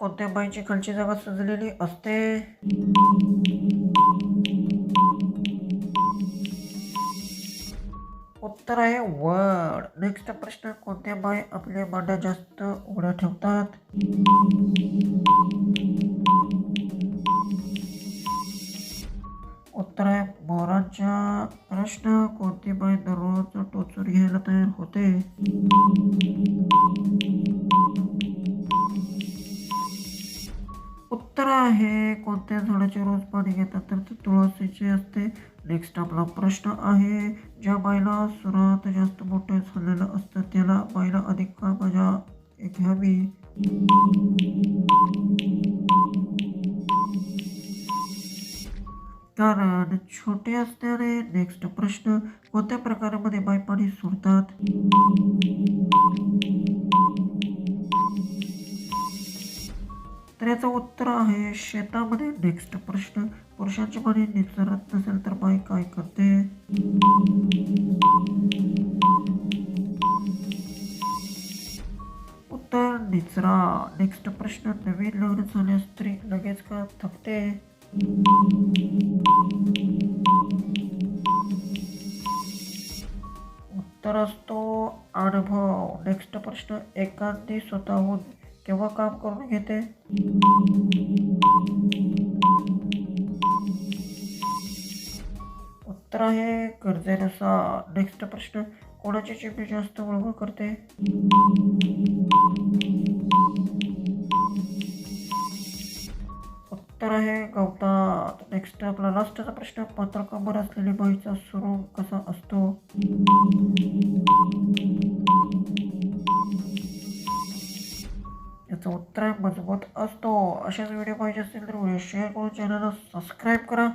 कोणत्या बाईची खालची जागा सुजलेली असते? उत्तर आहे वड. नेक्स्ट प्रश्न, कोणत्या बाई आपल्या मांड्या जास्त उघड्या ठेवतात? उत्तर आहे मोरांच्या. प्रश्न, कोणती बाई दररोज टोचून घ्यायला तयार होते? उत्तर आहे कोणत्या झाडाचे रोज पाणी घेतात? तर ते तुळशीचे असते. नेक्स्ट आपला प्रश्न आहे, ज्या बाईला सुरात जास्त मोठे झालेलं असतं त्याला बाईला अधिक का मजा घ्यावी? कारण छोटे असणारे. नेक्स्ट प्रश्न, कोणत्या प्रकारामध्ये बाई पाणी सोडतात? तर याचं उत्तर आहे शेतामध्ये. नेक्स्ट प्रश्न, पुरुषांची पाणी निचरत नसेल तर बाई काय करते? उत्तर निचरा. नेक्स्ट प्रश्न, नवीन लग्न झाल्यास स्त्री लगेच का थकते? उत्तर असतो अनुभव. नेक्स्ट प्रश्न, एखादी स्वतःहून केव्हा काम करून घेते? उत्तर आहे गरजेनुसार. नेक्स्ट प्रश्न, कोणाची चिमणी जास्त वळवळ करते? उत्तर आहे गवतात. नेक्स्ट आपला लास्टचा प्रश्न, पातळ कंबर असलेली बाईचा सुरू कसा असतो? याचं उत्तर आहे मजबूत असतो. अशाच व्हिडिओ पाहिजे असतील तर व्हिडिओ शेअर करून चॅनलला सबस्क्राईब करा.